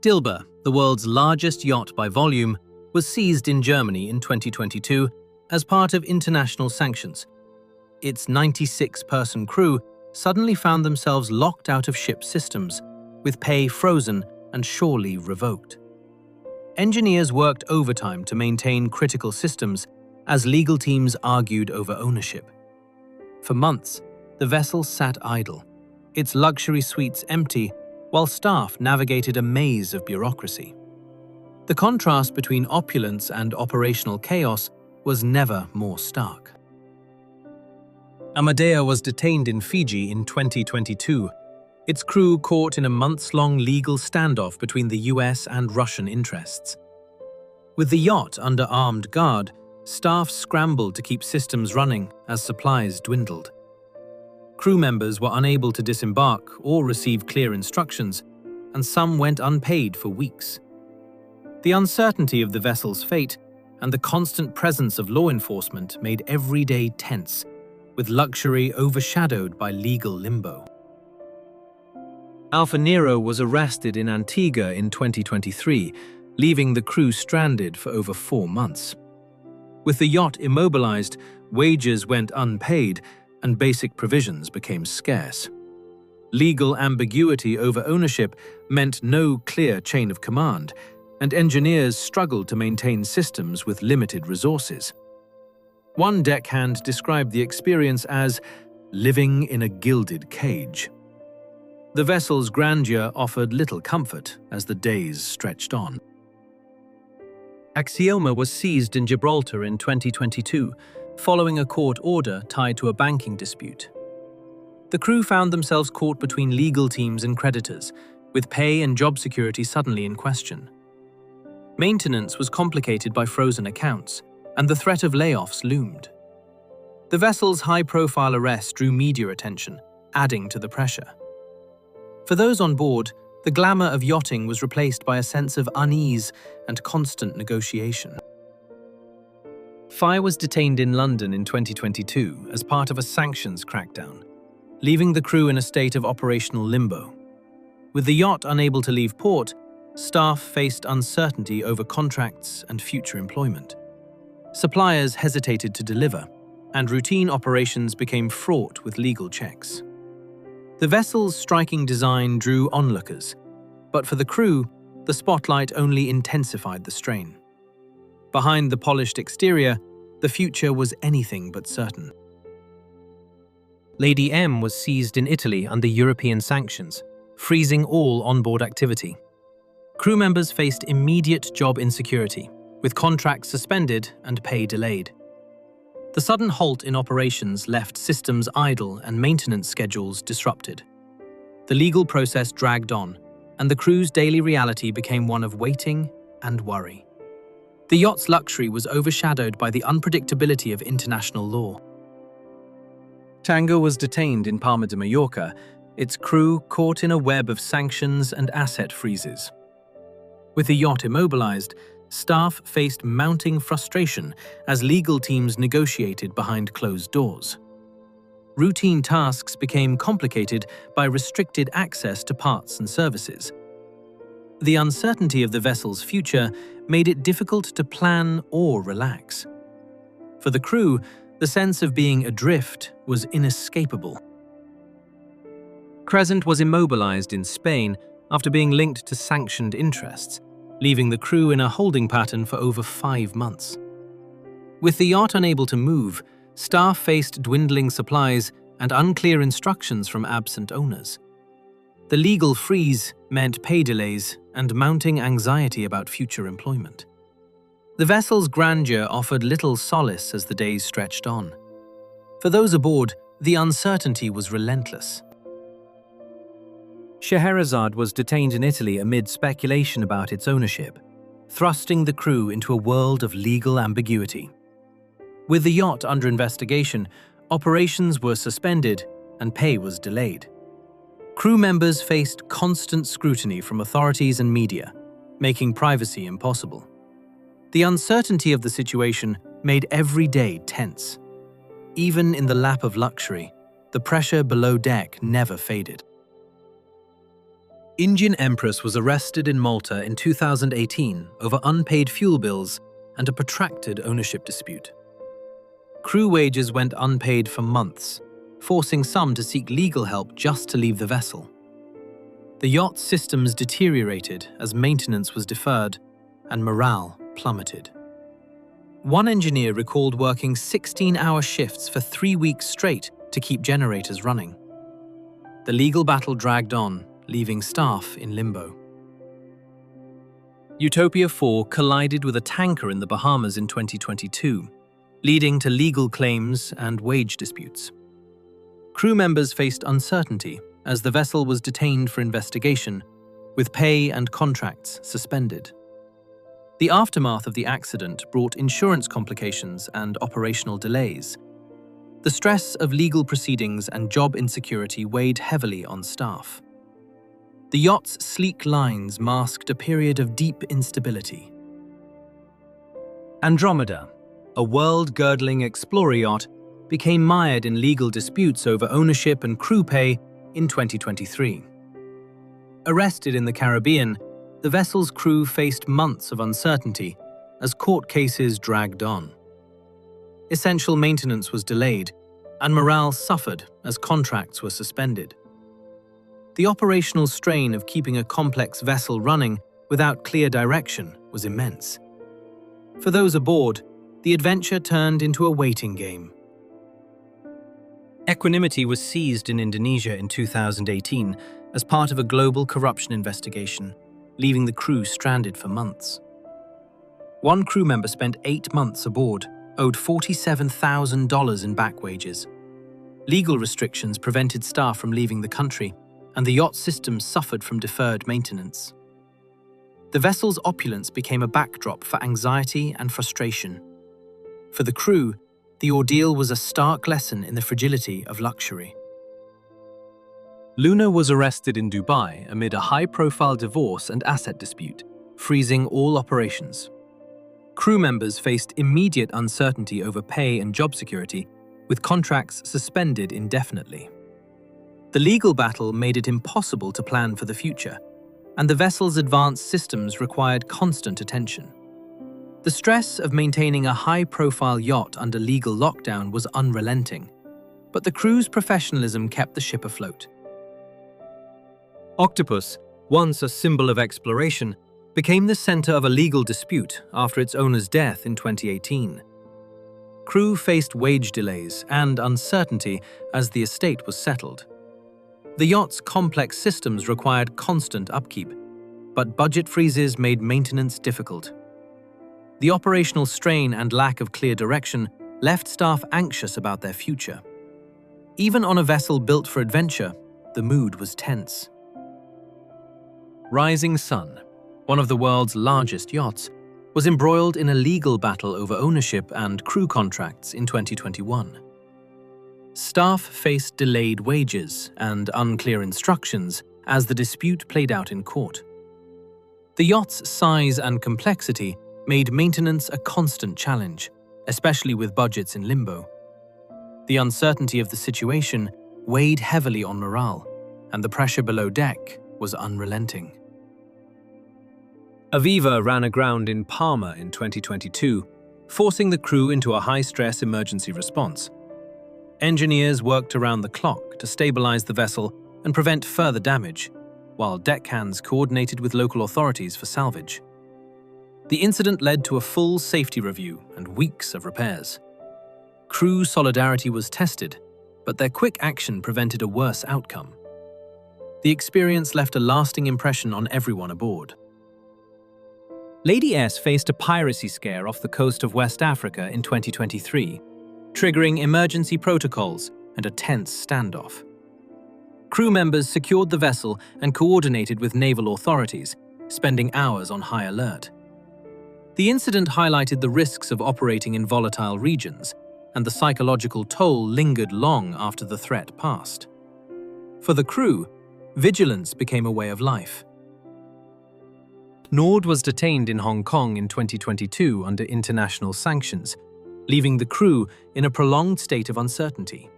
Dilba, the world's largest yacht by volume, was seized in Germany in 2022 as part of international sanctions. Its 96-person crew suddenly found themselves locked out of ship systems, with pay frozen and surely revoked. Engineers worked overtime to maintain critical systems as legal teams argued over ownership. For months, the vessel sat idle, its luxury suites empty, while staff navigated a maze of bureaucracy. The contrast between opulence and operational chaos was never more stark. Amadea was detained in Fiji in 2022, its crew caught in a months-long legal standoff between the US and Russian interests. With the yacht under armed guard, staff scrambled to keep systems running as supplies dwindled. Crew members were unable to disembark or receive clear instructions, and some went unpaid for weeks. The uncertainty of the vessel's fate and the constant presence of law enforcement made every day tense, with luxury overshadowed by legal limbo. Alpha Nero was arrested in Antigua in 2023, leaving the crew stranded for over 4 months. With the yacht immobilized, wages went unpaid, and basic provisions became scarce. Legal ambiguity over ownership meant no clear chain of command, and engineers struggled to maintain systems with limited resources. One deckhand described the experience as living in a gilded cage. The vessel's grandeur offered little comfort as the days stretched on. Axioma was seized in Gibraltar in 2022, following a court order tied to a banking dispute. The crew found themselves caught between legal teams and creditors, with pay and job security suddenly in question. Maintenance was complicated by frozen accounts, and the threat of layoffs loomed. The vessel's high-profile arrest drew media attention, adding to the pressure. For those on board, the glamour of yachting was replaced by a sense of unease and constant negotiation. Fire was detained in London in 2022 as part of a sanctions crackdown, leaving the crew in a state of operational limbo. With the yacht unable to leave port, staff faced uncertainty over contracts and future employment. Suppliers hesitated to deliver, and routine operations became fraught with legal checks. The vessel's striking design drew onlookers, but for the crew, the spotlight only intensified the strain. Behind the polished exterior, the future was anything but certain. Lady M was seized in Italy under European sanctions, freezing all onboard activity. Crew members faced immediate job insecurity, with contracts suspended and pay delayed. The sudden halt in operations left systems idle and maintenance schedules disrupted. The legal process dragged on, and the crew's daily reality became one of waiting and worry. The yacht's luxury was overshadowed by the unpredictability of international law. Tango was detained in Palma de Mallorca, its crew caught in a web of sanctions and asset freezes. With the yacht immobilized, staff faced mounting frustration as legal teams negotiated behind closed doors. Routine tasks became complicated by restricted access to parts and services. The uncertainty of the vessel's future made it difficult to plan or relax. For the crew, the sense of being adrift was inescapable. Crescent was immobilized in Spain after being linked to sanctioned interests, leaving the crew in a holding pattern for over 5 months. With the yacht unable to move, staff faced dwindling supplies and unclear instructions from absent owners. The legal freeze meant pay delays and mounting anxiety about future employment. The vessel's grandeur offered little solace as the days stretched on. For those aboard, the uncertainty was relentless. Scheherazade was detained in Italy amid speculation about its ownership, thrusting the crew into a world of legal ambiguity. With the yacht under investigation, operations were suspended and pay was delayed. Crew members faced constant scrutiny from authorities and media, making privacy impossible. The uncertainty of the situation made every day tense. Even in the lap of luxury, the pressure below deck never faded. Indian Empress was arrested in Malta in 2018 over unpaid fuel bills and a protracted ownership dispute. Crew wages went unpaid for months, forcing some to seek legal help just to leave the vessel. The yacht's systems deteriorated as maintenance was deferred and morale plummeted. One engineer recalled working 16-hour shifts for 3 weeks straight to keep generators running. The legal battle dragged on, leaving staff in limbo. Utopia 4 collided with a tanker in the Bahamas in 2022, leading to legal claims and wage disputes. Crew members faced uncertainty as the vessel was detained for investigation, with pay and contracts suspended. The aftermath of the accident brought insurance complications and operational delays. The stress of legal proceedings and job insecurity weighed heavily on staff. The yacht's sleek lines masked a period of deep instability. Andromeda, a world-girdling explorer yacht, became mired in legal disputes over ownership and crew pay in 2023. Arrested in the Caribbean, the vessel's crew faced months of uncertainty as court cases dragged on. Essential maintenance was delayed, and morale suffered as contracts were suspended. The operational strain of keeping a complex vessel running without clear direction was immense. For those aboard, the adventure turned into a waiting game. Equanimity was seized in Indonesia in 2018 as part of a global corruption investigation, leaving the crew stranded for months. One crew member spent 8 months aboard, owed $47,000 in back wages. Legal restrictions prevented staff from leaving the country, and the yacht system suffered from deferred maintenance. The vessel's opulence became a backdrop for anxiety and frustration. For the crew, the ordeal was a stark lesson in the fragility of luxury. Luna was arrested in Dubai amid a high-profile divorce and asset dispute, freezing all operations. Crew members faced immediate uncertainty over pay and job security, with contracts suspended indefinitely. The legal battle made it impossible to plan for the future, and the vessel's advanced systems required constant attention. The stress of maintaining a high-profile yacht under legal lockdown was unrelenting, but the crew's professionalism kept the ship afloat. Octopus, once a symbol of exploration, became the center of a legal dispute after its owner's death in 2018. Crew faced wage delays and uncertainty as the estate was settled. The yacht's complex systems required constant upkeep, but budget freezes made maintenance difficult. The operational strain and lack of clear direction left staff anxious about their future. Even on a vessel built for adventure, the mood was tense. Rising Sun, one of the world's largest yachts, was embroiled in a legal battle over ownership and crew contracts in 2021. Staff faced delayed wages and unclear instructions as the dispute played out in court. The yacht's size and complexity made maintenance a constant challenge, especially with budgets in limbo. The uncertainty of the situation weighed heavily on morale, and the pressure below deck was unrelenting. Aviva ran aground in Palma in 2022, forcing the crew into a high-stress emergency response. Engineers worked around the clock to stabilize the vessel and prevent further damage, while deckhands coordinated with local authorities for salvage. The incident led to a full safety review and weeks of repairs. Crew solidarity was tested, but their quick action prevented a worse outcome. The experience left a lasting impression on everyone aboard. Lady S faced a piracy scare off the coast of West Africa in 2023, triggering emergency protocols and a tense standoff. Crew members secured the vessel and coordinated with naval authorities, spending hours on high alert. The incident highlighted the risks of operating in volatile regions, and the psychological toll lingered long after the threat passed. For the crew, vigilance became a way of life. Nord was detained in Hong Kong in 2022 under international sanctions, leaving the crew in a prolonged state of uncertainty.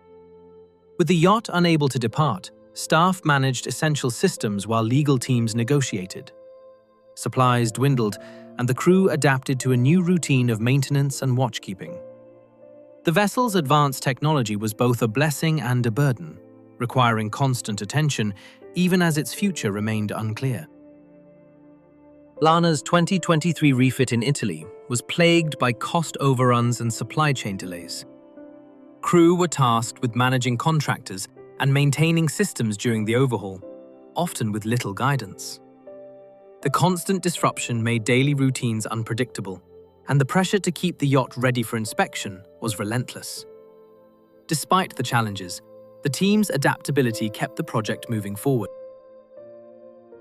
With the yacht unable to depart, Staff managed essential systems while legal teams negotiated. Supplies dwindled, and the crew adapted to a new routine of maintenance and watchkeeping. The vessel's advanced technology was both a blessing and a burden, requiring constant attention even as its future remained unclear. Lana's 2023 refit in Italy was plagued by cost overruns and supply chain delays. Crew were tasked with managing contractors and maintaining systems during the overhaul, often with little guidance. The constant disruption made daily routines unpredictable, and the pressure to keep the yacht ready for inspection was relentless. Despite the challenges, the team's adaptability kept the project moving forward.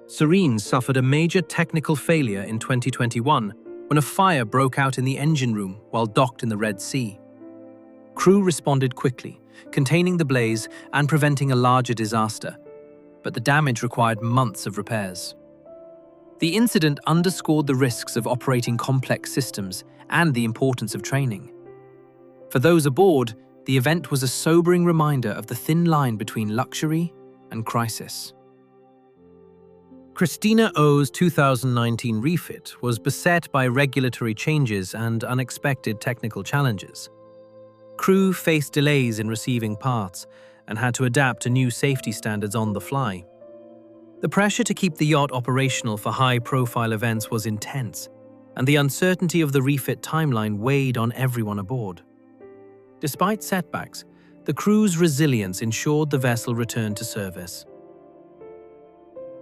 Serene suffered a major technical failure in 2021 when a fire broke out in the engine room while docked in the Red Sea. Crew responded quickly, containing the blaze and preventing a larger disaster, but the damage required months of repairs. The incident underscored the risks of operating complex systems and the importance of training. For those aboard, the event was a sobering reminder of the thin line between luxury and crisis. Christina O's 2019 refit was beset by regulatory changes and unexpected technical challenges. Crew faced delays in receiving parts and had to adapt to new safety standards on the fly. The pressure to keep the yacht operational for high-profile events was intense, and the uncertainty of the refit timeline weighed on everyone aboard. Despite setbacks, the crew's resilience ensured the vessel returned to service.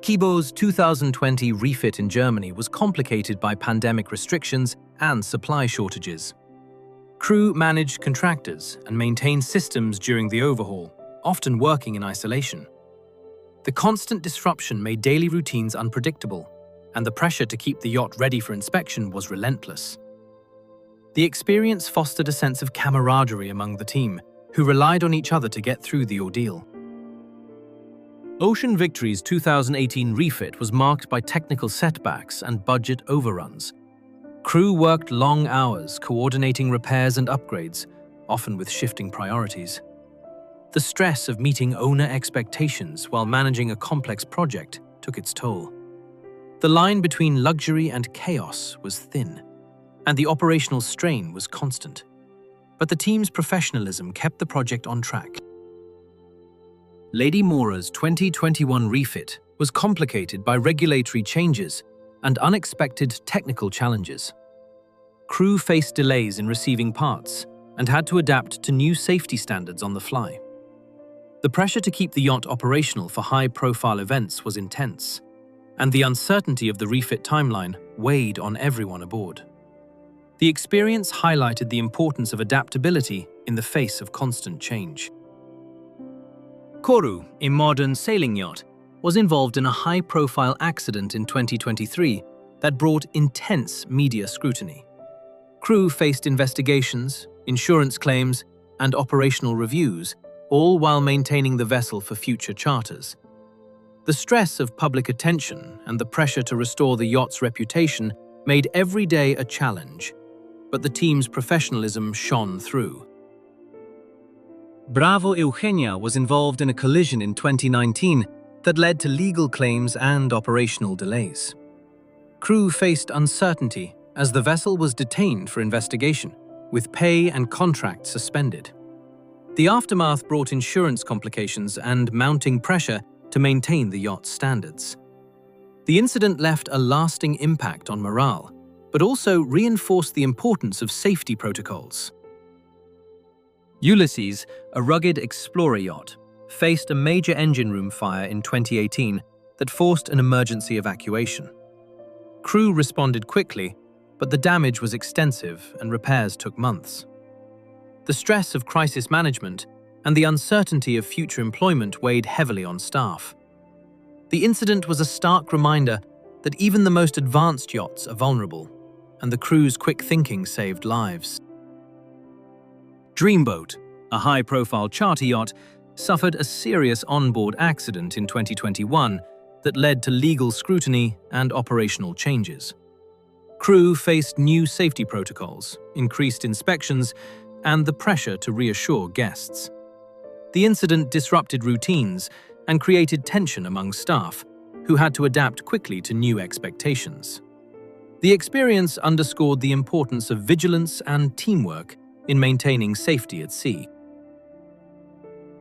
Kibo's 2020 refit in Germany was complicated by pandemic restrictions and supply shortages. Crew managed contractors and maintained systems during the overhaul, often working in isolation. The constant disruption made daily routines unpredictable, and the pressure to keep the yacht ready for inspection was relentless. The experience fostered a sense of camaraderie among the team, who relied on each other to get through the ordeal. Ocean Victory's 2018 refit was marked by technical setbacks and budget overruns. Crew worked long hours coordinating repairs and upgrades, often with shifting priorities. The stress of meeting owner expectations while managing a complex project took its toll. The line between luxury and chaos was thin, and the operational strain was constant. But the team's professionalism kept the project on track. Lady Mora's 2021 refit was complicated by regulatory changes and unexpected technical challenges. Crew faced delays in receiving parts and had to adapt to new safety standards on the fly. The pressure to keep the yacht operational for high-profile events was intense, and the uncertainty of the refit timeline weighed on everyone aboard. The experience highlighted the importance of adaptability in the face of constant change. Koru, a modern sailing yacht, was involved in a high-profile accident in 2023 that brought intense media scrutiny. Crew faced investigations, insurance claims, and operational reviews, all while maintaining the vessel for future charters. The stress of public attention and the pressure to restore the yacht's reputation made every day a challenge, but the team's professionalism shone through. Bravo Eugenia was involved in a collision in 2019 that led to legal claims and operational delays. Crew faced uncertainty as the vessel was detained for investigation, with pay and contracts suspended. The aftermath brought insurance complications and mounting pressure to maintain the yacht's standards. The incident left a lasting impact on morale, but also reinforced the importance of safety protocols. Ulysses, a rugged explorer yacht, faced a major engine room fire in 2018 that forced an emergency evacuation. Crew responded quickly, but the damage was extensive and repairs took months. The stress of crisis management and the uncertainty of future employment weighed heavily on staff. The incident was a stark reminder that even the most advanced yachts are vulnerable, and the crew's quick thinking saved lives. Dreamboat, a high-profile charter yacht, suffered a serious onboard accident in 2021 that led to legal scrutiny and operational changes. Crew faced new safety protocols, increased inspections, and the pressure to reassure guests. The incident disrupted routines and created tension among staff, who had to adapt quickly to new expectations. The experience underscored the importance of vigilance and teamwork in maintaining safety at sea.